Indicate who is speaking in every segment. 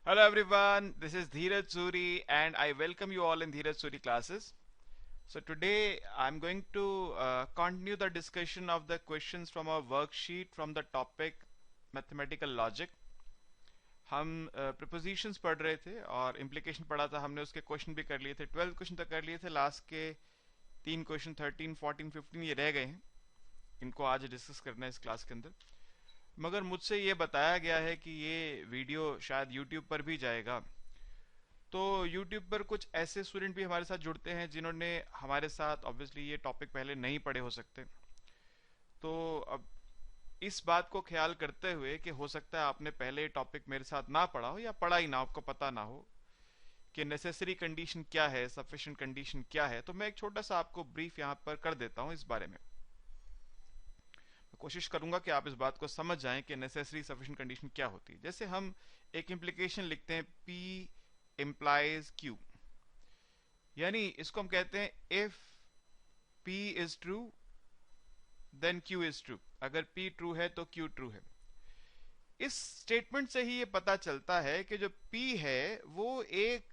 Speaker 1: Hello everyone, this is Dheeraj Suri and I welcome you all in Dheeraj Suri classes. So today I'm going to continue the discussion of the questions from our worksheet from the topic mathematical logic. हम prepositions पढ़ रहे थे और implication पढ़ा था हमने, उसके question भी कर लिए थे। 12 क्वेश्चन तक कर लिए थे, लास्ट के 3 क्वेश्चन 13, 14, 15 ये रह गए हैं। इनको आज डिस्कस करना है इस क्लास के अंदर। मगर मुझसे ये बताया गया है कि ये वीडियो शायद YouTube पर भी जाएगा, तो YouTube पर कुछ ऐसे स्टूडेंट भी हमारे साथ जुड़ते हैं जिन्होंने हमारे साथ ऑब्वियसली ये टॉपिक पहले नहीं पढ़े हो सकते। तो अब इस बात को ख्याल करते हुए कि हो सकता है आपने पहले टॉपिक मेरे साथ ना पढ़ा हो या पढ़ा ही ना, आपको पता ना हो कि नेसेसरी कंडीशन क्या है, सफिशिएंट कंडीशन क्या है, तो मैं एक छोटा सा आपको ब्रीफ यहाँ पर कर देता हूँ इस बारे में। कोशिश करूंगा कि आप इस बात को समझ जाएं कि नेसेसरी सफिशिएंट कंडीशन क्या होती है। जैसे हम एक इम्प्लीकेशन लिखते हैं P implies Q, यानी इसको हम कहते हैं if P is true then Q is true। अगर P ट्रू है तो Q ट्रू है। इस स्टेटमेंट से ही ये पता चलता है कि जो P है वो एक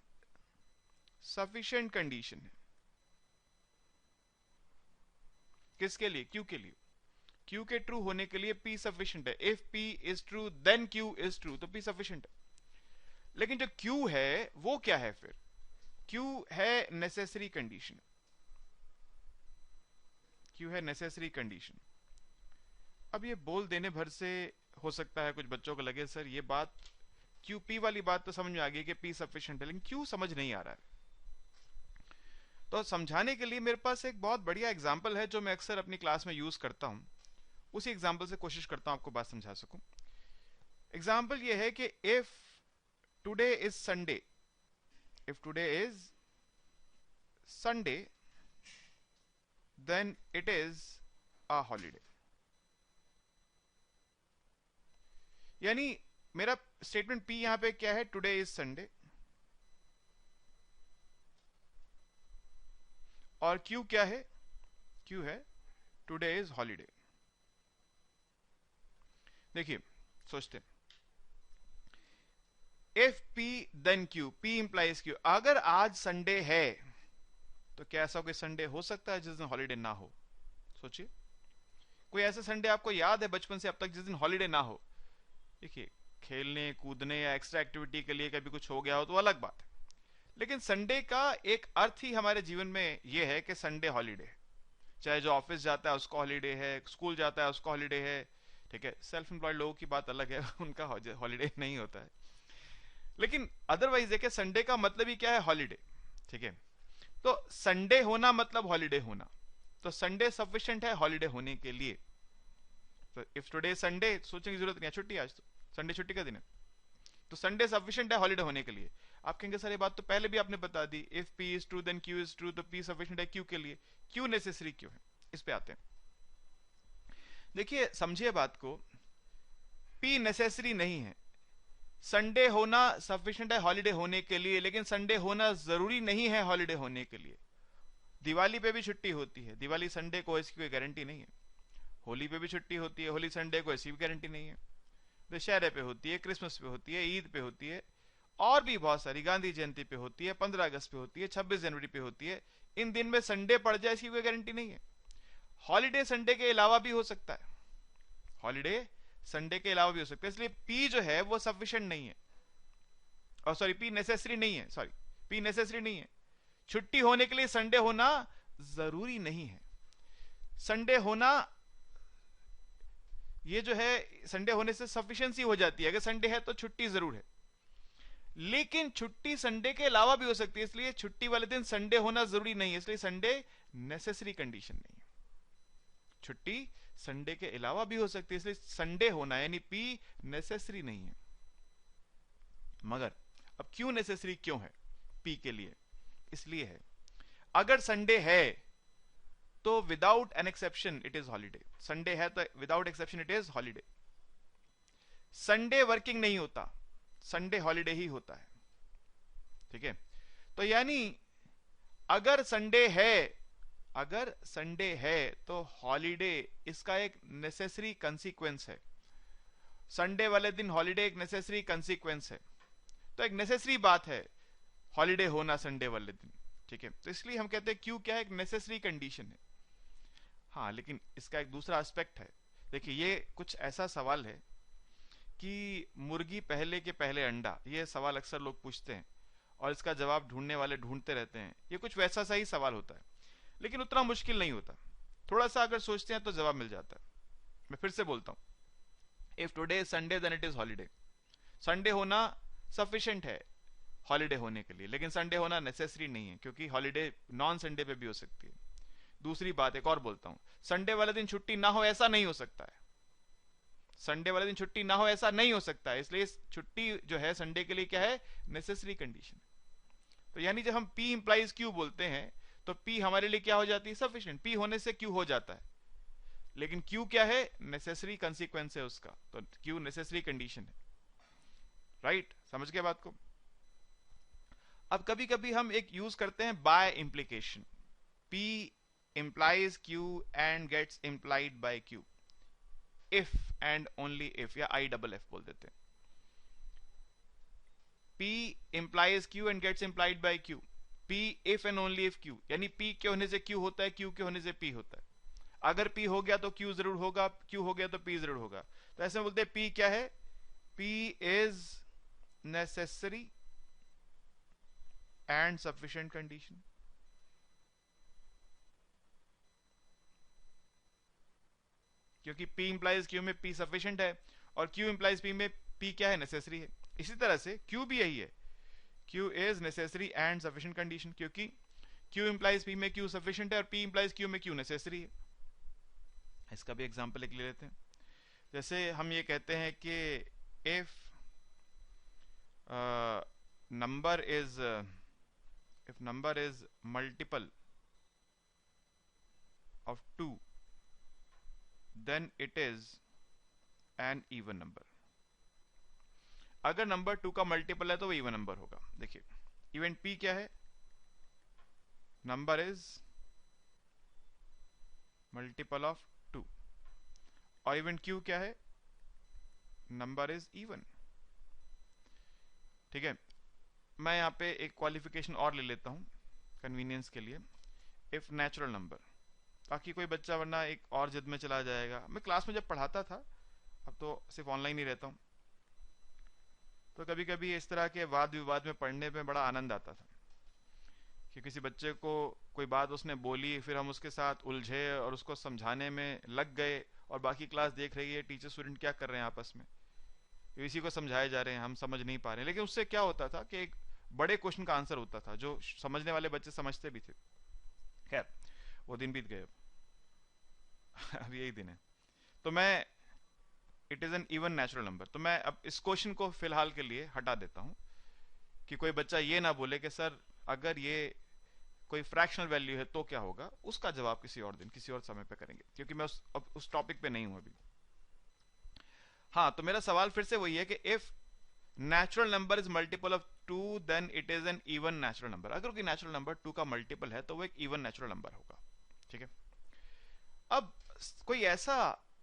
Speaker 1: सफिशिएंट कंडीशन है। किसके लिए? Q के लिए। Q के ट्रू होने के लिए P सफिशिएंट है। If P is true then Q is true, तो P सफिशिएंट है। लेकिन जो Q है वो क्या है फिर? Q है नेसेसरी कंडीशन। Q है नेसेसरी कंडीशन। अब ये बोल देने भर से हो सकता है कुछ बच्चों को लगे सर ये बात Q P वाली बात तो समझ में आ गई कि P सफिशिएंट है, लेकिन Q समझ नहीं आ रहा है। तो समझाने के लिए मेरे पास एक बहुत बढ़िया एग्जाम्पल है जो मैं अक्सर अपनी क्लास में यूज करता हूं। उसी एग्जाम्पल से कोशिश करता हूं आपको बात समझा सकूं। एग्जाम्पल ये है कि if today is Sunday, if today is Sunday then it is a holiday. यानी मेरा स्टेटमेंट P यहां पे क्या है? Today is Sunday. और Q क्या है? Q है टुडे इज हॉलीडे। देखिए सोचते हैं, if P then Q, P implies Q। अगर आज संडे है तो क्या ऐसा कोई संडे हो सकता है जिस दिन हॉलीडे ना हो? सोचिए, कोई ऐसा संडे आपको याद है बचपन से अब तक जिस दिन हॉलीडे ना हो? देखिए, खेलने कूदने या एक्स्ट्रा एक्टिविटी के लिए कभी कुछ हो गया हो तो अलग बात है, लेकिन संडे का एक अर्थ ही हमारे जीवन में यह है कि संडे हॉलीडे है। चाहे जो ऑफिस जाता है उसको हॉलीडे है, स्कूल जाता है उसको हॉलीडे है, ठीक है। सेल्फ एम्प्लॉयड लोगों की बात अलग है, उनका हॉलीडे नहीं होता है, लेकिन अदरवाइज देखिए संडे का मतलब ही क्या है? हॉलीडे, ठीक है। तो संडे होना मतलब हॉलीडे होना, तो संडे सफिशिएंट है हॉलीडे होने के लिए। तो इफ टुडे संडे, सोचने की जरूरत नहीं है, छुट्टी आज तो, संडे छुट्टी का दिन है, तो संडे सफिशिएंट है हॉलीडे होने के लिए। आप कहेंगे सर ये बात तो पहले भी आपने बता दी, if P is true then Q is true, तो P सफिशिएंट है Q के लिए। Q नेसेसरी क्यों है? इस पे आते हैं। देखिए समझिए बात को, P नेसेसरी नहीं है। संडे होना सफिशिएंट है हॉलीडे होने के लिए, लेकिन संडे होना जरूरी नहीं है हॉलीडे होने के लिए। दिवाली पे भी छुट्टी होती है, दिवाली संडे को, इसकी कोई गारंटी नहीं है। होली पे भी छुट्टी होती है, होली संडे को, ऐसी भी गारंटी नहीं है। दशहरे पे होती है, क्रिसमस पे होती है, ईद पे होती है, और भी बहुत सारी, गांधी जयंती पे होती है, 15 अगस्त पे होती है, 26 जनवरी पे होती है। इन दिन में संडे पड़ जाए इसकी कोई गारंटी नहीं है। हॉलीडे संडे के अलावा भी हो सकता है, हॉलीडे संडे के अलावा भी हो सकता है। इसलिए P जो है वो सफिशिएंट नहीं है, और सॉरी P नेसेसरी नहीं है, सॉरी P नेसेसरी नहीं है। छुट्टी होने के लिए संडे होना जरूरी नहीं है। संडे होना ये जो है, संडे होने से सफिशिएंसी हो जाती है, अगर संडे है तो छुट्टी जरूर है। लेकिन छुट्टी संडे के अलावा भी हो सकती है, इसलिए छुट्टी वाले दिन संडे होना जरूरी नहीं है, इसलिए संडे नेसेसरी कंडीशन नहीं है। छुट्टी संडे के अलावा भी हो सकती है, इसलिए संडे होना यानी P नेसेसरी नहीं है। मगर अब क्यों नेसेसरी क्यों है P के लिए? इसलिए है, अगर संडे है तो without an exception it is holiday. Sunday है तो without exception it is holiday. Sunday working नहीं होता, संडे हॉलीडे ही होता है, ठीक है। तो यानी अगर संडे है, अगर संडे है तो हॉलीडे इसका एक नेसेसरी कंसीक्वेंस है। संडे वाले दिन हॉलीडे एक नेसेसरी कंसीक्वेंस है। तो एक नेसेसरी बात है हॉलीडे होना संडे वाले दिन, ठीक है। तो इसलिए हम कहते हैं क्यू क्या है, एक नेसेसरी कंडीशन है। हाँ, लेकिन इसका एक दूसरा एस्पेक्ट है। देखिए, ये कुछ ऐसा सवाल है कि मुर्गी पहले के पहले अंडा, ये सवाल अक्सर लोग पूछते हैं और इसका जवाब ढूंढने वाले ढूंढते रहते हैं। ये कुछ वैसा सा ही सवाल होता है, लेकिन उतना मुश्किल नहीं होता। थोड़ा सा अगर सोचते हैं तो जवाब मिल जाता है। मैं फिर से बोलता हूं, if today is Sunday then it is holiday. Sunday होना सफिशिएंट है हॉलीडे होने के लिए, लेकिन संडे होना नेसेसरी नहीं है, क्योंकि हॉलीडे नॉन संडे पे भी हो सकती है। दूसरी बात एक और बोलता हूं, संडे वाले दिन छुट्टी ना हो ऐसा नहीं हो सकता है। संडे वाले दिन छुट्टी ना हो ऐसा नहीं हो सकता है, इसलिए छुट्टी जो है संडे के लिए क्या है, नेसेसरी कंडीशन। तो यानी जब हम P इंप्लाइज Q बोलते हैं तो P हमारे लिए क्या हो जाती है, सफिशिएंट। P होने से Q हो जाता है, लेकिन Q क्या है, नेसेसरी कंसीक्वेंस है उसका। तो Q नेसेसरी कंडीशन है, राइट? समझ गए बात को? अब कभी कभी हम एक यूज करते हैं by implication. P implies Q and gets implied by Q, if and only if, या IFF बोल देते हैं। P implies Q and gets implied by Q, P if and only if Q, यानी P के होने से Q होता है, Q के होने से P होता है। अगर P हो गया तो Q जरूर होगा, Q हो गया तो P जरूर होगा। तो ऐसे बोलते हैं P क्या है, P is necessary and sufficient condition। क्योंकि P implies Q में P sufficient है और Q implies P में P क्या है, नेसेसरी है। इसी तरह से Q भी यही है, Q is necessary and sufficient condition, क्योंकि Q implies P में Q sufficient है और P implies Q में Q necessary है। इसका भी एग्जांपल एक ले लेते हैं। जैसे हम ये कहते हैं कि if number is multiple of 2 then it is an even number। अगर नंबर 2 का मल्टीपल है तो वो इवन नंबर होगा। देखिए, इवेंट P क्या है, नंबर इज मल्टीपल ऑफ 2, और इवेंट Q क्या है, नंबर इज इवन। ठीक है, मैं यहां पे एक क्वालिफिकेशन और ले लेता हूं कन्वीनियंस के लिए, इफ नेचुरल नंबर, ताकि कोई बच्चा वरना एक और जिद में चला जाएगा। मैं क्लास में जब पढ़ाता था, अब तो सिर्फ ऑनलाइन ही रहता हूं, तो कभी कभी इस तरह के वाद विवाद में पढ़ने में बड़ा आनंद आता था कि किसी बच्चे को कोई बात उसने बोली, फिर हम उसके साथ उलझे और उसको समझाने में लग गए, और बाकी क्लास देख रही है टीचर स्टूडेंट क्या कर रहे हैं आपस में, इसी को समझाए जा रहे हैं, हम समझ नहीं पा रहे हैं। लेकिन उससे क्या होता था कि एक बड़े क्वेश्चन का आंसर होता था जो समझने वाले बच्चे समझते भी थे। खैर, वो दिन बीत गए, अब यही दिन है। तो मैं, it is an even natural number, तो मैं अब इस क्वेश्चन को फिलहाल के लिए हटा देता हूं कि कोई बच्चा ये ना बोले कि सर अगर ये कोई फ्रैक्शनल वैल्यू है तो क्या होगा। उसका जवाब किसी और दिन, किसी और समय पे करेंगे, क्योंकि मैं उस टॉपिक पे नहीं हूं अभी। हाँ, तो मेरा सवाल फिर से वही है कि if natural number is multiple of 2 then it is an even natural number. अगर कोई नेचुरल नंबर 2 का मल्टीपल है तो वो एक इवन नेचुरल नंबर होगा। ठीक है, अब कोई ऐसा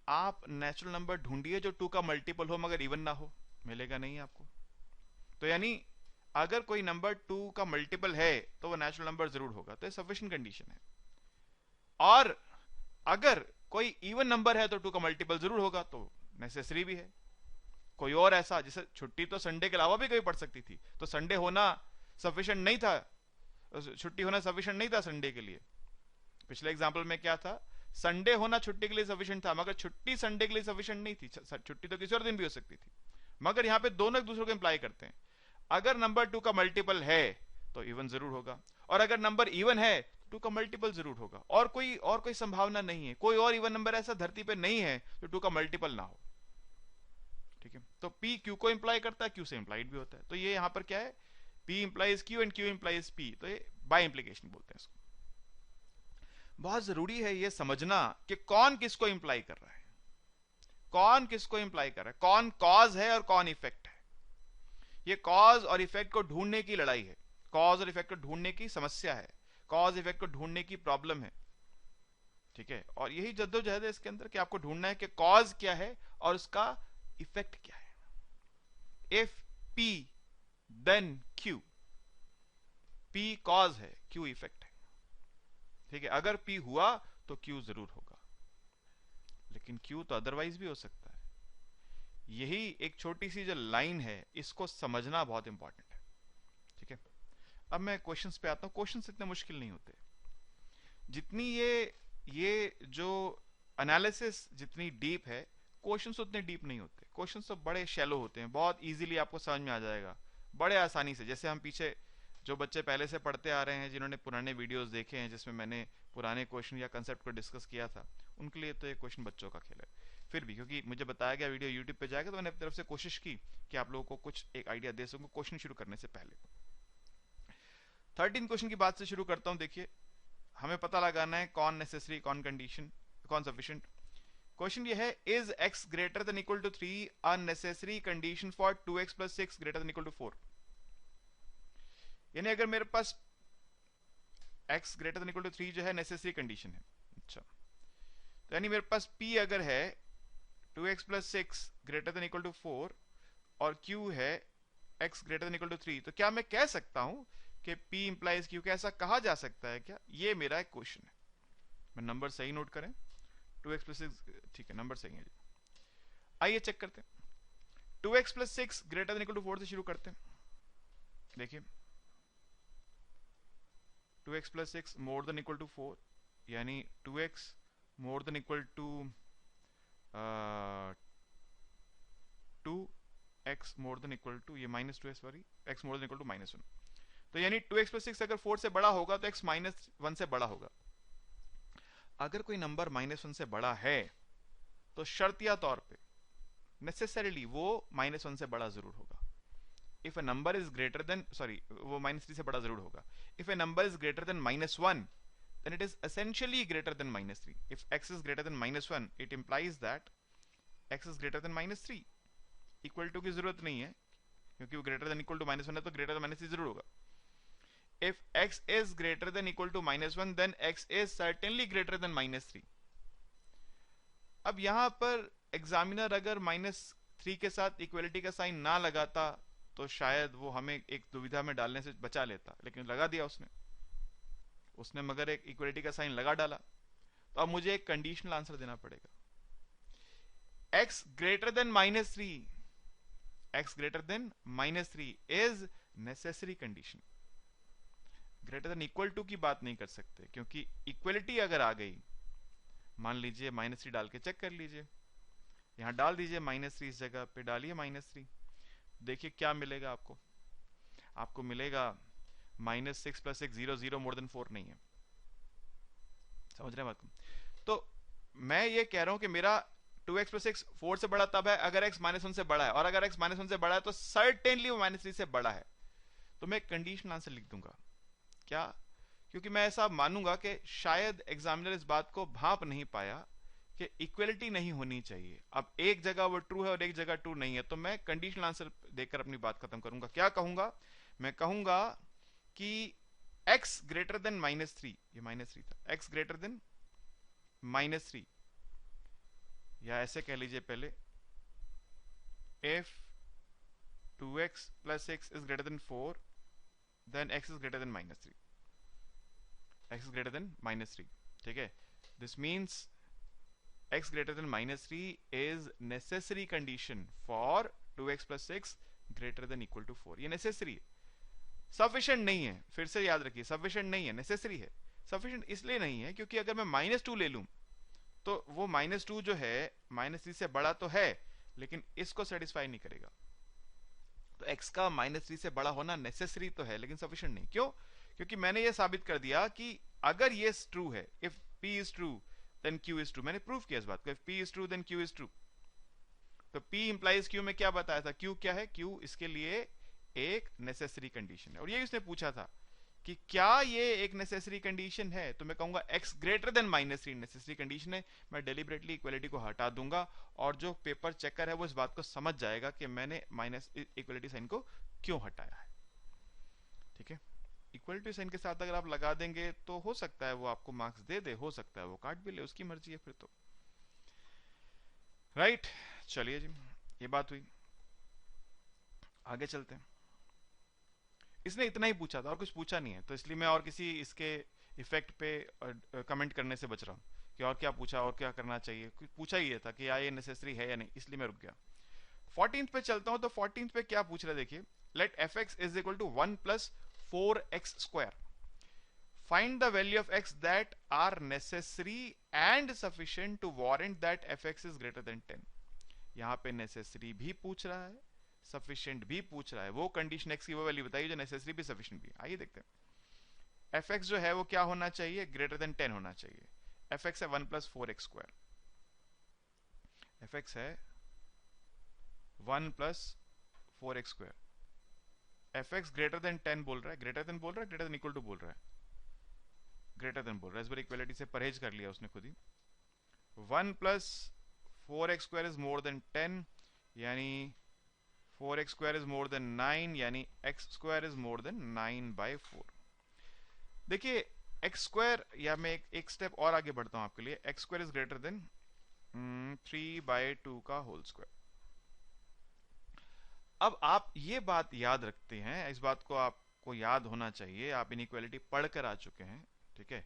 Speaker 1: आप नेचुरल नंबर ढूंढिए जो 2 का मल्टीपल हो मगर इवन ना हो, मिलेगा नहीं आपको। तो यानी अगर कोई नंबर 2 का मल्टीपल है तो वो नेचुरल नंबर जरूर होगा, तो ये सफिशिएंट कंडीशन है। और अगर कोई इवन नंबर है तो 2 का मल्टीपल जरूर होगा, तो नेसेसरी भी है। कोई और ऐसा, जैसे छुट्टी तो संडे के अलावा भी कोई पड़ सकती थी, तो संडे होना सफिशिएंट नहीं था, छुट्टी होना सफिशिएंट नहीं था संडे के लिए। पिछले एग्जांपल में क्या था, संडे होना छुट्टी के लिए सफिशिएंट था, मगर छुट्टी संडे के लिए सफिशिएंट नहीं थी। छुट्टी तो किसी और दिन भी हो सकती थी, मगर यहां पे दोनों एक दूसरे को इंप्लाई करते हैं। अगर नंबर 2 का मल्टीपल है तो इवन जरूर होगा, और अगर नंबर इवन है तो 2 का मल्टीपल जरूर होगा। और कोई संभावना नहीं है, कोई और इवन नंबर ऐसा धरती पे नहीं है जो 2 का मल्टीपल ना हो। ठीक है, तो P Q को इंप्लाई करता है, Q से इंप्लाइड भी होता है। तो ये यहां पर क्या है, P implies Q and Q implies P, तो ये बाय इंप्लीकेशन बोलते हैं इसको। बहुत जरूरी है ये समझना कि कौन किसको इंप्लाई कर रहा है, कौन किसको इंप्लाई कर रहा है, कौन कॉज है और कौन इफेक्ट है। ये कॉज और इफेक्ट को ढूंढने की लड़ाई है, कॉज और इफेक्ट को ढूंढने की समस्या है, कॉज इफेक्ट को ढूंढने की प्रॉब्लम है। ठीक है, और यही जद्दोजहद है इसके अंदर कि आपको ढूंढना है कि कॉज क्या है और उसका इफेक्ट क्या है। If P then Q. P cause है, क्यू इफेक्ट है। ठीक है, अगर पी हुआ तो क्यू जरूर होगा, लेकिन क्यू तो अदरवाइज भी हो सकता है। यही एक छोटी सी जो लाइन है, इसको समझना बहुत इंपॉर्टेंट है। ठीक है, अब मैं क्वेश्चंस पे आता हूं। क्वेश्चंस इतने मुश्किल नहीं होते। जितनी ये जो एनालिसिस जितनी डीप है, क्वेश्चंस उतने डीप नहीं होते। क्वेश्चंस तो बड़े शैलो होते हैं, बहुत इजीली आपको समझ में आ जाएगा, बड़े आसानी से। जैसे हम पीछे जो बच्चे पहले से पढ़ते आ रहे हैं, जिन्होंने पुराने वीडियोस देखे हैं जिसमें मैंने पुराने क्वेश्चन या कंसेप्ट को डिस्कस किया था, उनके लिए तो ये क्वेश्चन बच्चों का खेल है। फिर भी क्योंकि मुझे बताया गया वीडियो यूट्यूब पे जाएगा, तो मैंने अपनी तरफ से कोशिश की कि आप लोगों को कुछ एक आइडिया दे सकूं क्वेश्चन शुरू करने से पहले। 13 क्वेश्चन की बात से शुरू करता हूं। देखिए, हमें पता लगाना है कौन नेसेसरी, कौन कंडीशन, कौन सफिशिएंट। क्वेश्चन ये है, is x greater than equal to 3 a necessary condition for 2x plus 6 greater than equal to 4। यानी अगर मेरे पास x greater than equal to 3 जो है नेसेसरी कंडीशन है। अच्छा, तो यानी मेरे पास p अगर है 2x plus 6 greater than equal to 4 और q है x greater than equal to 3, तो क्या मैं कह सकता हूं कि p इंप्लाइज q? क्या ऐसा कहा जा सकता है क्या? ये मेरा एक क्वेश्चन है। मैं नंबर सही नोट करें, 2x प्लस 6, ठीक है, नंबर सही है जी। आइए चेक करते हैं। 2x plus 6 greater than equal to 4 से शुरू करते हैं। देखिए, 2x plus 6 more than equal to 4, यानी 2x more than equal to 2x more than equal to, ये minus 2 sorry, x more than equal to minus 1। तो यानी 2x प्लस 6 अगर 4 से बड़ा होगा तो x माइनस 1 से बड़ा होगा। अगर कोई नंबर माइनस 1 से बड़ा है तो शर्तिया तौर पे नेसेसरीली वो माइनस 1 से बड़ा जरूर होगा। If a number is greater then, sorry, वो माइनस 3 से बड़ा जरूर होगा। If a number is greater than minus 1, then it is essentially greater than minus 3. If x is greater than minus 1, it implies that x is greater than minus 3. Equal to की जरूरत नहीं है, क्योंकि वो greater than equal to minus 1 है, तो greater than minus 3 जरूर होगा। If x is greater than equal to minus 1, then x is certainly greater than minus 3. अब यहां पर एग्जामिनर अगर माइनस 3 के साथ इक्वलिटी का साइन ना लगाता तो शायद वो हमें एक दुविधा में डालने से बचा लेता, लेकिन लगा दिया उसने मगर एक इक्वलिटी का साइन लगा डाला। तो अब मुझे एक कंडीशनल आंसर देना पड़ेगा। x greater than minus 3, x greater than minus 3 is necessary condition. Greater than equal to की बात नहीं कर सकते, क्योंकि इक्वलिटी अगर आ गई, मान लीजिए माइनस 3 डाल के चेक कर लीजिए, यहां डाल दीजिए माइनस 3, इस जगह पे डालिए माइनस 3, देखिए क्या मिलेगा आपको। आपको मिलेगा माइनस 6 प्लस 6 0, 0 मोर देन 4 नहीं है। समझ रहे हैं बात को? तो मैं ये कह रहा हूं कि मेरा 2x प्लस 6 4 से बड़ा तब है अगर x माइनस 1 से बड़ा है, और अगर x माइनस 1 से बड़ा है तो सर्टेनली वो माइनस 3 से बड़ा है। तो मैं कंडीशनल आंसर लिख दूंगा। क्या? क्योंकि मैं ऐसा मानूंगा कि शायद एग्जामिनर इस बात को भांप नहीं पाया कि इक्वलिटी नहीं होनी चाहिए। अब एक जगह वो ट्रू है और एक जगह ट्रू नहीं है, तो मैं कंडीशनल आंसर देकर अपनी बात खत्म करूंगा। क्या कहूंगा? मैं कहूंगा कि x ग्रेटर देन माइनस 3, ये माइनस 3 था, x ग्रेटर देन माइनस 3, या ऐसे कह लीजिए पहले, if 2x plus 6 is greater than 4, then x is greater than minus 3. x is greater than minus 3. ठीक है? This means x greater than minus 3 is necessary condition for 2x plus 6 greater than equal to 4. ये necessary है, sufficient नहीं है। फिर से याद रखिए, sufficient नहीं है, necessary है। sufficient इसलिए नहीं है क्योंकि अगर मैं माइनस 2 ले लूं तो वो माइनस 2 जो है माइनस 3 से बड़ा तो है, लेकिन इसको सेटिस्फाई नहीं करेगा। तो x का माइनस 3 से बड़ा होना नेसेसरी तो है, लेकिन सफिशिएंट नहीं। क्यों? क्योंकि मैंने ये साबित कर दिया कि अगर ये ट्रू है, if p is true then q is true. मैंने प्रूव किया इस बात को, if p is true then q is true. तो p इंप्लाइज q में क्या बताया था? q क्या है? q इसके लिए एक नेसेसरी कंडीशन है। और यही उसने पूछा था कि क्या ये एक नेसेसरी कंडीशन है, तो मैं कहूंगा x greater than minus 3 necessary condition है। मैं डेलिबरेटली इक्वलिटी को हटा दूंगा और जो पेपर चेकर है वो इस बात को समझ जाएगा कि मैंने माइनस इक्वलिटी साइन को क्यों हटाया है। ठीक है? इक्वलिटी साइन के साथ अगर आप लगा देंगे तो हो सकता है वो आपको मार्क्स दे दे, हो सकता है वो काट भी ले, उसकी मर्जी है फिर तो। राइट, चलिए जी, ये बात हुई, आगे चलते हैं। इसने इतना ही पूछा था और कुछ पूछा नहीं है, तो इसलिए मैं और किसी इसके इफेक्ट पे कमेंट करने से बच रहा हूँ कि और क्या पूछा और क्या करना चाहिए। कुछ पूछा ही ये था कि ये नेसेसरी है या नहीं, इसलिए मैं रुक गया। 14th पे चलता हूं, तो 14th पे क्या पूछ रहा है देखिए, let F X is equal to 1 plus 4x square, find the value of x that are necessary and sufficient to warrant that F X is greater than 10। यहां पे नेसेसरी भी पूछ रहा है, सफिशिएंट भी पूछ रहा है, वो कंडीशन x की वो वैल्यू बताइए जो नेसेसरी भी सफिशिएंट भी। आइए देखते हैं। एफ एक्स जो है वो क्या होना चाहिए, ग्रेटर देन 10 होना चाहिए। एफ एक्स है 1 plus 4x square, F x है 1 plus 4x square. F x greater than 10 बोल रहा है, ग्रेटर देन बोल रहा है, ग्रेटर देन इक्वल टू बोल रहा है, ग्रेटर देन बोल रहा है। इस बार इक्वलिटी से परहेज कर लिया उसने खुद ही। 1 plus 4x square is more than 10, यानी 4x square is more then 9, यानी x square is more then 9/4। देखिए x स्क्वायर, या मैं एक स्टेप और आगे बढ़ता हूं आपके लिए, x square is greater then 3/2 का होल स्क्वायर। अब आप ये बात याद रखते हैं, इस बात को आपको याद होना चाहिए, आप इनइक्वालिटी पढ़कर आ चुके हैं, ठीक है,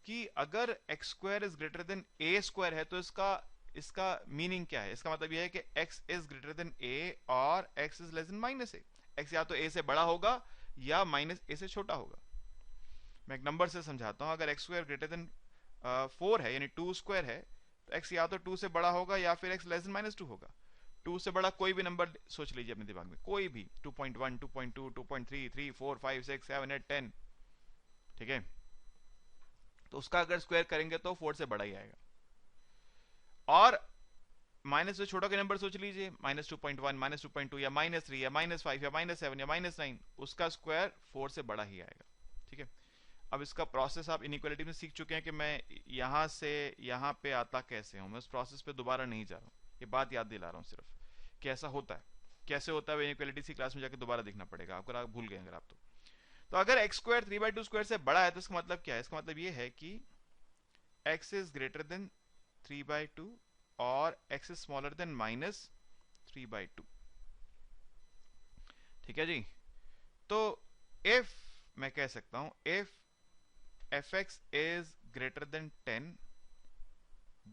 Speaker 1: कि अगर x square is greater then a square है तो इसका मीनिंग क्या है? इसका मतलब यह है कि x is greater then a और x is less then minus a। x या तो a से बड़ा होगा या माइनस a से छोटा होगा। मैं एक नंबर से समझाता हूं, अगर x स्क्वायर ग्रेटर देन 4 है यानी 2 स्क्वायर है, तो x या तो 2 से बड़ा होगा या फिर x लेस देन -2 होगा। 2 से बड़ा कोई भी नंबर सोच लीजिए अपने दिमाग में, कोई भी, 2.1, 2.2, 2.3, 3, 4, 5, 6, 7, 8, 10, ठीक है, तो उसका अगर स्क्वायर करेंगे तो 4 से बड़ा ही आएगा। और माइनस से छोटा के नंबर सोच लीजिए, -2.1, -2.2 या -3 या -5 या -7 या -9, उसका स्क्वायर 4 से बड़ा ही आएगा, ठीक है। अब इसका प्रोसेस आप इनइक्वालिटी में सीख चुके हैं कि मैं यहां से यहां पे आता कैसे हूं, मैं उस प्रोसेस पे दोबारा नहीं जा रहा हूं, ये बात याद दिला रहा हूं सिर्फ कि ऐसा होता है, कैसे होता है इनइक्वालिटी सी क्लास में जाके दोबारा देखना पड़ेगा आपको, आप भूल गए अगर आप तो अगर x स्क्वायर 3/2 स्क्वायर से बड़ा है तो इसका मतलब क्या है? इसका मतलब ये है कि x इज ग्रेटर देन 3/2 और x इज स्मॉलर देन -3/2, ठीक है जी। तो इफ मैं कह सकता हूं, if fx is greater than 10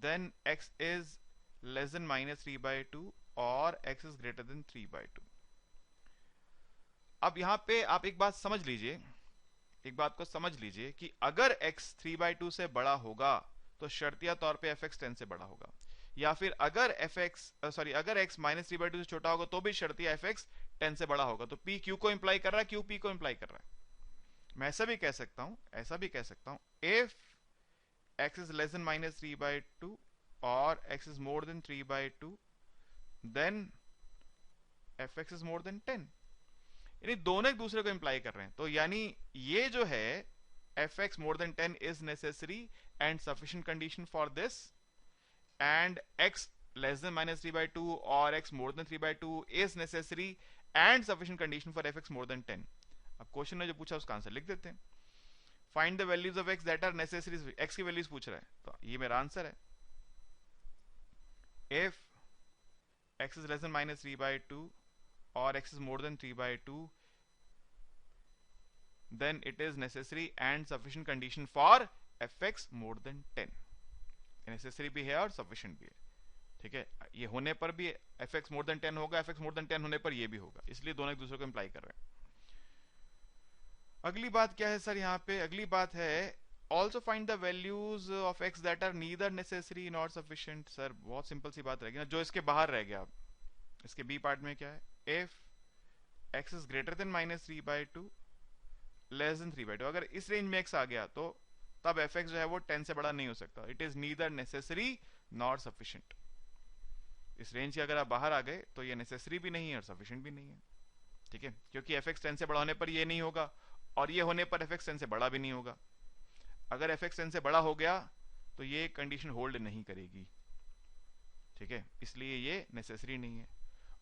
Speaker 1: then x is less than -3/2 और x is greater than 3/2। अब यहां पे आप एक बात समझ लीजिए, एक बात को समझ लीजिए कि अगर x 3/2 से बड़ा होगा तो शर्तिया तौर पे fx 10 से बड़ा होगा, या फिर अगर अगर x -3/2 से छोटा होगा तो भी शर्तिया fx 10 से बड़ा होगा। तो p q को इंप्लाई कर रहा है, q p को इंप्लाई कर रहा है। मैं ऐसा भी कह सकता हूं, if x is less than -3/2 और x is more than 3/2 then fx is more than 10, यानी दोनों एक दूसरे को इंप्लाई कर रहे हैं। तो यानी ये जो है fx more than 10 is necessary and sufficient condition for this, and x less than -3/2 और x more than 3/2 is necessary and sufficient condition for fx more than 10। अब क्वेश्चन ने जो पूछा उसका आंसर लिख देते हैं। Find the values of x that are necessary, x की वैल्यूज पूछ रहा है, तो ये मेरा आंसर है। If x is less than -3/2 और x is more than 3/2 then it is necessary and sufficient condition for fx more than 10। Necessary भी है और सफिशिएंट भी है, ठीक है। ये होने पर भी fx मोर देन 10 होगा, fx मोर देन 10 होने पर ये भी होगा, इसलिए दोनों एक दूसरे को इंप्लाई कर रहे हैं। अगली बात क्या है सर यहाँ पे? अगली बात है also find the values of x that are neither necessary not sufficient. Sir बहुत सिंपल सी बात रहेगी ना, जो इसके बाहर रह गया। अब इसके बी पार्ट में क्या है? If x is greater then -3/2 less than 3/2, अगर इस रेंज में x आ गया तो तब fx जो है वो 10 से बड़ा नहीं हो सकता। It is neither necessary not sufficient. इस रेंज के अगर आप बाहर आ गए तो ये नेसेसरी भी नहीं है और सफिशिएंट भी नहीं है, ठीक है, क्योंकि fx 10 से बड़ा होने पर ये नहीं होगा और ये होने पर fx 10 से बड़ा भी नहीं होगा। अगर fx 10 से बड़ा हो गया तो ये कंडीशन होल्ड नहीं करेगी, ठीक है, इसलिए ये नेसेसरी नहीं है।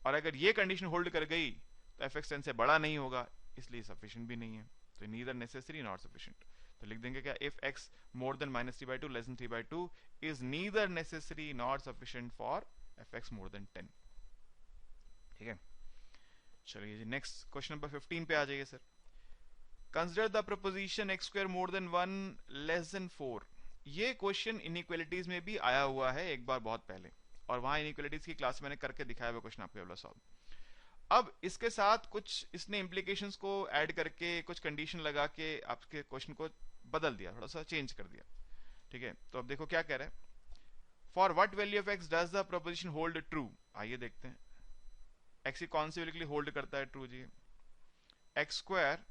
Speaker 1: और अगर ये कंडीशन होल्ड कर गई तो fx 10 से बड़ा नहीं होगा, इसलिए सफिशिएंट भी नहीं है। तो नीदर नेसेसरी नॉट सफिशिएंट। तो लिख देंगे क्या? If x more than -3/2 less than 3/2 is neither necessary not sufficient for fx more than 10, ठीक है। चलिए जी नेक्स्ट क्वेश्चन नंबर 15 पे आ जाइए sir. Consider the preposition x square more than 1 less than 4। ये क्वेश्चन इनइक्वालिटीज में भी आया हुआ है एक बार बहुत पहले, और वहां इनइक्वालिटीज की क्लास मैंने करके दिखाया हुआ क्वेश्चन आपके वाला सॉल्व। अब इसके साथ कुछ इसने इम्प्लीकेशंस को ऐड करके कुछ कंडीशन लगा के आपके क्वेश्चन को बदल दिया, थोड़ा सा चेंज कर दिया। ठीक है, तो अब देखो क्या कह रहा है। For what value of x does the proposition hold true. आइए देखते हैं x की कौन सी वैल्यू के लिए होल्ड करता है ट्रू जी। x square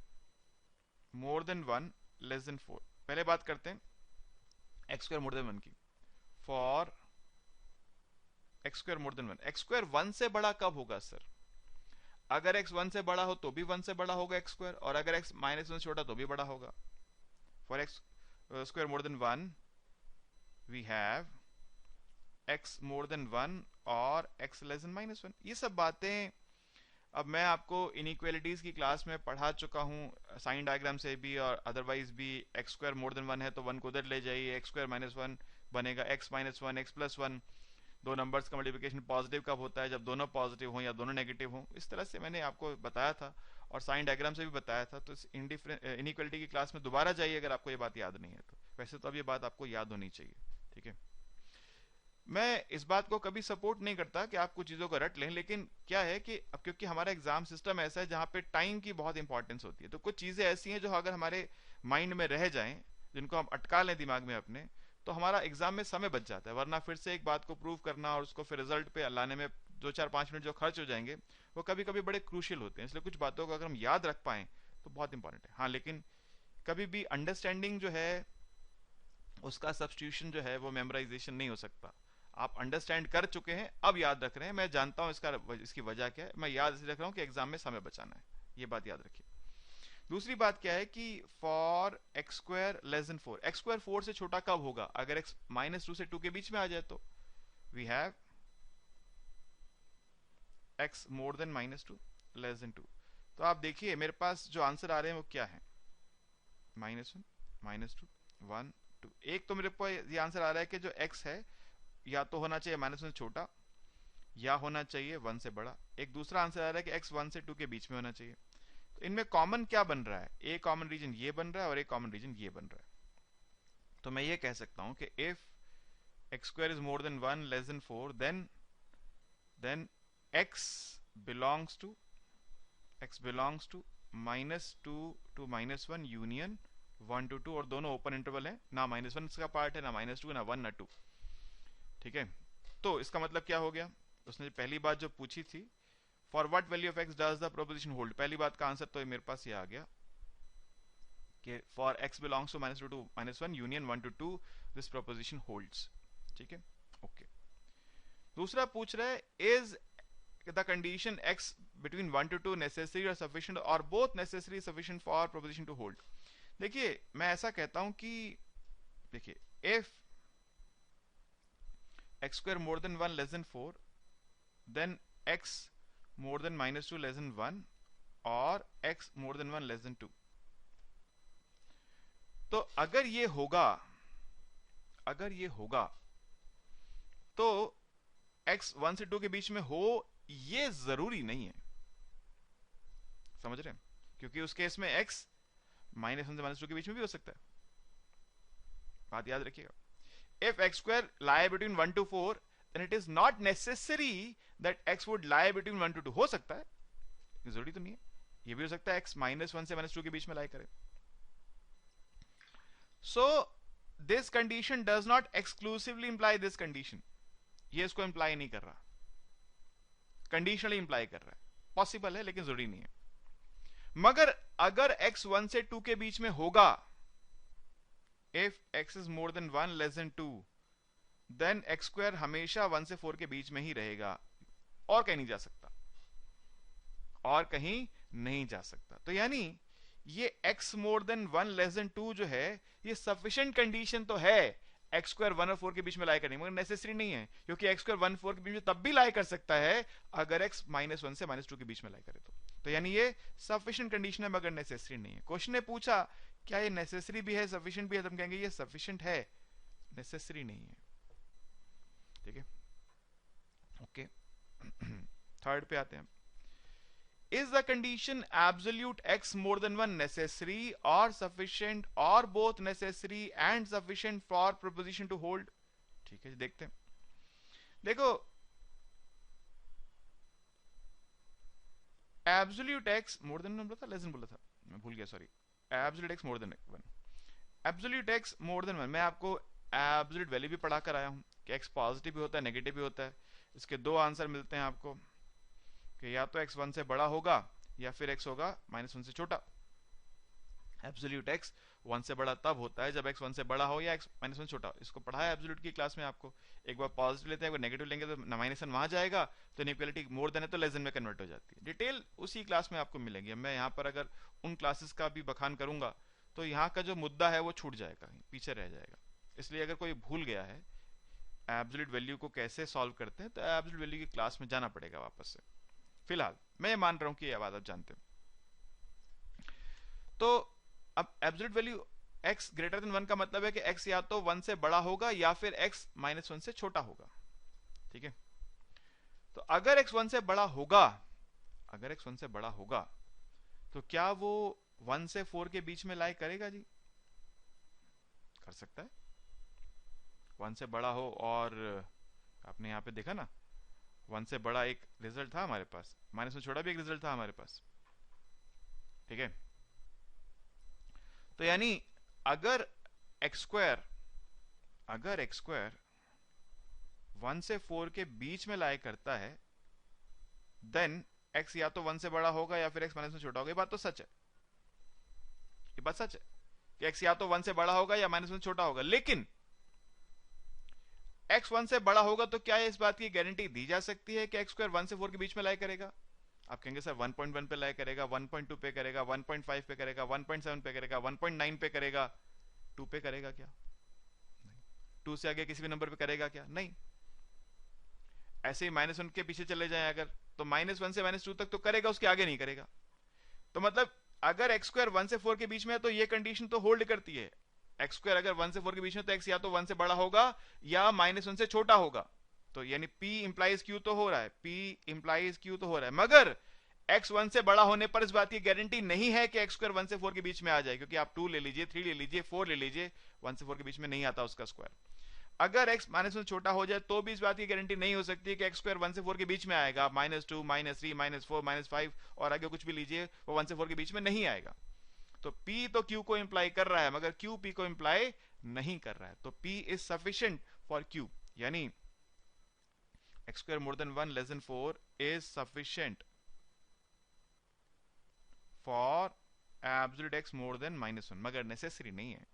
Speaker 1: more than 1 less than 4। पहले बात करते हैं x स्क्वायर मोर देन 1 की। For x square more than 1, x square 1 से बड़ा कब होगा सर? अगर x 1 से बड़ा हो तो भी 1 से बड़ा होगा x स्क्वायर, और अगर x माइनस 1 छोटा तो भी बड़ा होगा। For x square more than 1 we have x more than 1 और x लेस देन माइनस 1। ये सब बातें अब मैं आपको इनइक्वालिटीज की क्लास में पढ़ा चुका हूँ, साइन डायग्राम से भी और अदरवाइज भी। x स्क्वायर मोर देन 1 है तो 1 को उधर ले जाइए, x स्क्वायर माइनस 1 बनेगा x माइनस 1 x प्लस 1। दो नंबर्स का मल्टीप्लिकेशन पॉजिटिव कब होता है? जब दोनों पॉजिटिव हो या दोनों नेगेटिव हो। इस तरह से मैंने आपको बताया था और साइन डायग्राम से भी बताया था। तो इस इनइक्वालिटी की क्लास में दोबारा जाइए अगर आपको ये बात याद नहीं है तो। वैसे तो अब ये बात आपको याद होनी चाहिए। ठीक है, मैं इस बात को कभी सपोर्ट नहीं करता कि आप कुछ चीजों को रट लें, लेकिन क्या है कि अब क्योंकि हमारा एग्जाम सिस्टम ऐसा है जहां पे टाइम की बहुत इंपॉर्टेंस होती है, तो कुछ चीजें ऐसी हैं जो अगर हमारे माइंड में रह जाएं, जिनको हम अटका लें दिमाग में अपने, तो हमारा एग्जाम में समय बच जाता है। वरना फिर से एक बात को प्रूव करना और उसको फिर रिजल्ट पे लाने में 2-4-5 मिनट जो खर्च हो जाएंगे वो कभी कभी बड़े क्रूशियल होते हैं। इसलिए कुछ बातों को अगर हम याद रख पाए तो बहुत इंपॉर्टेंट है। हाँ, लेकिन कभी भी अंडरस्टैंडिंग जो है उसका सब्स्टिट्यूशन जो है वो मेमोराइजेशन नहीं हो सकता। आप अंडरस्टैंड कर चुके हैं, अब याद रख रहे हैं। मैं जानता हूं इसकी वजह क्या है, मैं याद इसलिए रख रहा हूं कि एग्जाम में समय बचाना है। ये बात याद रखिए। दूसरी बात क्या है कि for x square less than 4, x square 4 से छोटा कब होगा? अगर x माइनस 2 से 2 के बीच में आ जाए तो we have x more than minus 2 less than 2। तो आप देखिए मेरे पास जो आंसर आ रहे हैं वो क्या है, -1 -2 1 2। एक तो मेरे पास ये आंसर आ रहा है कि जो x है या तो होना चाहिए -1 से छोटा या होना चाहिए 1 से बड़ा। एक दूसरा आंसर आ रहा है कि x 1 से 2 के बीच में होना चाहिए। तो इनमें कॉमन क्या बन रहा है? एक कॉमन रीजन ये बन रहा है और एक कॉमन रीजन ये बन रहा है। तो मैं ये कह सकता हूं कि if x square is more than 1 less than 4 then x belongs to -2 to -1 union 1 to 2, और दोनों ओपन इंटरवल है, ना -1 इसका पार्ट है, ना -2, ना 1 ना 2। ठीक है, तो इसका मतलब क्या हो गया? उसने पहली बात जो पूछी थी, for what value of x does the proposition hold, पहली बात का आंसर तो मेरे पास ये आ गया कि for x belongs to -2 to -1 union 1 to 2 this proposition holds. ठीक है, ओके। दूसरा पूछ रहा है is the condition x between 1 to 2 necessary or sufficient or both necessary sufficient for proposition to hold। देखिए मैं ऐसा कहता हूं कि देखिए if x square more than 1 less than 4 then x more than -2 less than 1 और x more than 1 less than 2। तो अगर ये होगा तो x 1 से 2 के बीच में हो, ये जरूरी नहीं है। समझ रहे हैं? क्योंकि उस केस में x -1 से -2 के बीच में भी हो सकता है। बात याद रखिएगा। If x square lie between 1 to 4 then it is not necessary that x would lie between 1 to 2। हो सकता है, जरूरी तो नहीं है। ये भी हो सकता है x -1 से -2 के बीच में लाई करे। So this condition does not exclusively imply this condition। ये इसको इंप्लाई नहीं कर रहा, कंडीशनली इंप्लाई कर रहा है। पॉसिबल है लेकिन जरूरी नहीं है। मगर अगर x 1 से 2 के बीच में होगा, if x is more than 1 less than 2 then x square हमेशा 1 से 4 के बीच में ही रहेगा और कहीं नहीं जा सकता। तो यानी ये x more than 1 less than 2 जो है ये sufficient कंडीशन तो है x स्क्वायर 1 और 4 के बीच में लाई करने, मगर नेसेसरी नहीं है, क्योंकि x स्क्वायर 1 4 के बीच में तब भी लाई कर सकता है अगर x -1 से -2 के बीच में लाई करे तो यानी ये सफिशिएंट कंडीशन है मगर नेसेसरी नहीं है। क्वेश्चन ने पूछा क्या ये नेसेसरी भी है सफिशिएंट भी है, तो हम कहेंगे ये सफिशिएंट है, नेसेसरी नहीं है। ठीक है, ओके। थर्ड पे आते हैं। Is the condition absolute x more than 1 necessary or sufficient or both necessary and sufficient for proposition to hold? ठीक है, देखते हैं. देखो, absolute x more than 1 बोला था, less than बोला था, मैं भूल गया, sorry. absolute x more than 1, absolute x more than 1. मैं आपको absolute वैल्यू भी पढ़ा कर आया हूं कि x पॉजिटिव भी होता है, नेगेटिव भी होता है. इसके दो आंसर मिलते हैं आपको कि या तो x 1 से बड़ा होगा या फिर x होगा -1 से छोटा. एब्सोल्यूट x 1 से बड़ा तब होता है जब x 1 से बड़ा हो या x -1 से छोटा. इसको पढ़ाया एब्सोल्यूट की क्लास में आपको. एक बार पॉजिटिव लेते हैं, एक बार नेगेटिव लेंगे तो -1 वहां जाएगा, तो इनइक्वालिटी मोर देन है तो लेस देन में कन्वर्ट हो जाती है. डिटेल उसी क्लास में आपको मिलेगी. मैं यहाँ पर अगर उन क्लासेस का भी बखान करूंगा तो यहाँ का जो मुद्दा है वो छूट जाएगा, पीछे रह जाएगा. इसलिए अगर कोई भूल गया है एब्सोल्यूट वैल्यू को कैसे सॉल्व करते हैं तो एब्सोल्यूट वैल्यू की क्लास में जाना पड़ेगा वापस से. फिलहाल मैं ये मान रहा हूं कि ये बात आप जानते हो. तो अब absolute value x greater then 1 का मतलब है कि x या तो 1 से बड़ा होगा या फिर x -1 से छोटा होगा. ठीक है, तो अगर x 1 से बड़ा होगा, अगर x 1 से बड़ा होगा तो क्या वो 1 से 4 के बीच में लाई करेगा जी? कर सकता है. 1 से बड़ा हो, और आपने यहां पे देखा ना 1 से बड़ा एक रिजल्ट था हमारे पास, -1 से छोटा भी एक रिजल्ट था हमारे पास. ठीक है, तो यानी अगर x स्क्वायर 1 से 4 के बीच में लाई करता है, देन x या तो 1 से बड़ा होगा या फिर x -1 से छोटा होगा. ये बात तो सच है, ये बात सच है कि x या तो 1 से बड़ा होगा या -1 से छोटा होगा. लेकिन x 1 से बड़ा होगा तो क्या इस बात की गारंटी दी जा सकती है कि x स्क्वायर 1 से 4 के बीच में लाई करेगा? आप कहेंगे सर 1.1 पे लाई करेगा, 1.2 पे करेगा, 1.5 पे करेगा, 1.7 पे करेगा, 1.9 पे करेगा. 2 पे करेगा क्या? नहीं. 2 से आगे किसी भी नंबर पे करेगा क्या? नहीं. ऐसे ही -1 के पीछे चले जाएं अगर, तो -1 से -2 तक तो करेगा, उसके आगे नहीं करेगा. तो मतलब अगर x स्क्वायर 1 से 4 के बीच में है तो ये कंडीशन तो होल्ड करती है. x स्क्वायर अगर 1 से 4 के बीच में तो x या तो 1 से बड़ा होगा या -1 से छोटा होगा. तो यानी p इंप्लाइज q तो हो रहा है, p इंप्लाइज q तो हो रहा है, मगर x 1 से बड़ा होने पर इस बात की गारंटी नहीं है कि x स्क्वायर 1 से 4 के बीच में आ जाए, क्योंकि आप 2 ले लीजिए, 3 ले लीजिए, 4 ले लीजिए, 1 से 4 के बीच में नहीं आता उसका स्क्वायर. अगर x -1 से छोटा हो जाए तो भी इस बात की गारंटी नहीं हो सकती कि x स्क्वायर 1 से 4 के बीच में आएगा. -2 -3 -4 -5 और आगे कुछ भी लीजिए, वो 1 से 4 के बीच में नहीं आएगा. तो p तो q को इंप्लाई कर रहा है मगर q p को इंप्लाई नहीं कर रहा है. तो p is sufficient for q, यानी x square more than 1 less than 4 is sufficient for absolute x more than -1, मगर नेसेसरी नहीं है.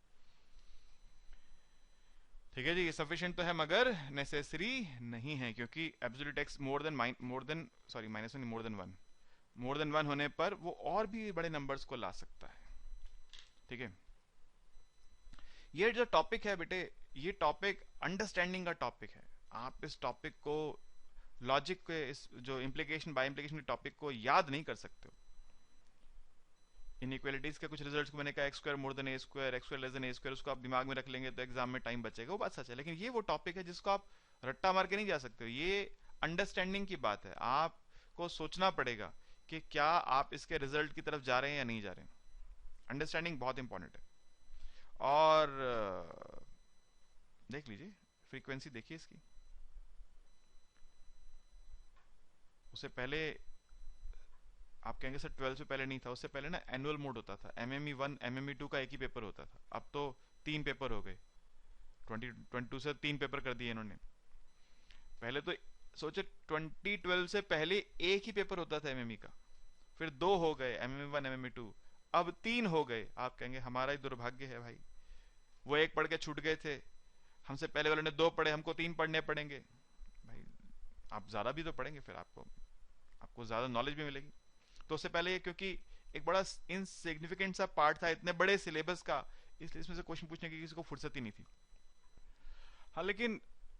Speaker 1: ठीक है जी, ये सफिशिएंट तो है मगर नेसेसरी नहीं है, क्योंकि एब्सोल्यूट x मोर देन मोर देन 1 होने पर वो और भी बड़े नंबर्स को ला सकता है. ठीक है, ये जो टॉपिक है बेटे, ये टॉपिक अंडरस्टैंडिंग का टॉपिक है. आप इस टॉपिक को लॉजिक के इस जो इंप्लीकेशन बाय इंप्लीकेशन के टॉपिक को याद नहीं कर सकते हो. इनइक्वालिटीज के कुछ रिजल्ट्स को मैंने कहा x square more then a square, x square less than a square, उसको आप दिमाग में रख लेंगे तो एग्जाम में टाइम बचेगा, वो बात सच है. लेकिन ये वो टॉपिक है जिसको आप रट्टा मार के नहीं जा सकते हो. ये अंडरस्टैंडिंग की बात है. आपको सोचना पड़ेगा कि क्या आप इसके रिजल्ट की तरफ जा रहे हैं या नहीं जा रहे हैं. अंडरस्टैंडिंग बहुत इंपॉर्टेंट है. और देख लीजिए फ्रीक्वेंसी, देखिए इसकी. उससे पहले आप कहेंगे सर 12 से पहले नहीं था, उससे पहले ना एनुअल मोड होता था. MME 1 MME 2 का एक ही पेपर होता था, अब तो 3 पेपर हो गए. 2022 से 3 पेपर कर दिए इन्होंने. पहले तो सोचे 2012 से पहले एक ही पेपर होता था MME का, फिर 2 हो गए, MME 1 MME 2, अब 3 हो गए. आप कहेंगे हमारा ही दुर्भाग्य है भाई, वो एक पढ़ के छूट गए थे, हमसे पहले वाले ने 2 पढ़े, हमको 3 पढ़ने पड़ेंगे. भाई आप ज्यादा भी तो पढ़ेंगे, फिर आपको ज्यादा नॉलेज भी मिलेगी. तो उससे पहले क्योंकि एक बड़ा इनसिग्निफिकेंट सा पार्ट था इतने बड़े सिलेबस का, इसलिए इसमें से क्वेश्चन पूछने की किसी को फुर्सत ही नहीं थी. हाँ, लेकिन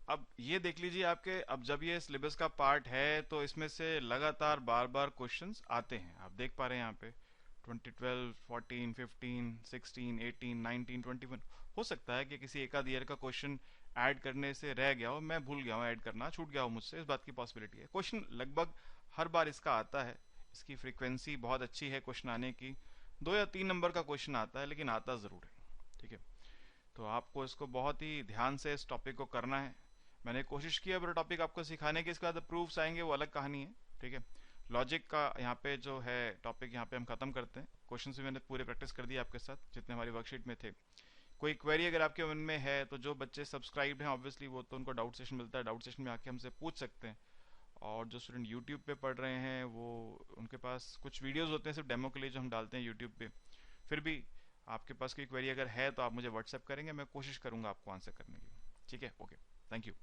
Speaker 1: अब ये देख लीजिए आपके, अब जब ये सिलेबस का पार्ट है तो इसमें से लगातार बार बार क्वेश्चंस आते हैं. आप देख पा रहे हैं यहाँ पे 2012, 14, 15, 16, 18, 19, 21. हो सकता है कि किसी एक आध ईयर का क्वेश्चन ऐड करने से रह गया हो, मैं भूल गया हूँ ऐड करना, छूट गया हो मुझसे, इस बात की पॉसिबिलिटी है. क्वेश्चन लगभग हर बार इसका आता है, इसकी फ्रीक्वेंसी बहुत अच्छी है क्वेश्चन आने की। 2 या 3 नंबर का क्वेश्चन आता है, लेकिन आता ज़रूर है। ठीक है, तो आपको इसको बहुत ही ध्यान से इस टॉपिक को करना है। मैंने कोशिश की है पूरा टॉपिक आपको सिखाने की, इसके बाद प्रूफ्स आएंगे वो अलग कहानी है। ठीक है, लॉजिक का यहाँ पे जो है टॉपिक यहाँ पे हम खत्म करते हैं। क्वेश्चंस भी मैंने पूरे प्रैक्टिस कर दिए आपके साथ जितने हमारी वर्कशीट में थे। कोई क्वेरी अगर आपके मन में है तो जो बच्चे सब्सक्राइब हैं ऑब्वियसली वो तो उनको डाउट सेशन मिलता है, डाउट सेशन में आके हमसे पूछ सकते हैं। और जो स्टूडेंट यूट्यूब पे पढ़ रहे हैं वो उनके पास कुछ वीडियोस होते हैं सिर्फ डेमो के लिए जो हम डालते हैं यूट्यूब पे। फिर भी आपके पास कोई क्वेरी अगर है तो आप मुझे व्हाट्सएप करेंगे, मैं कोशिश करूंगा आपको आंसर करने की। ठीक है, ओके, थैंक यू।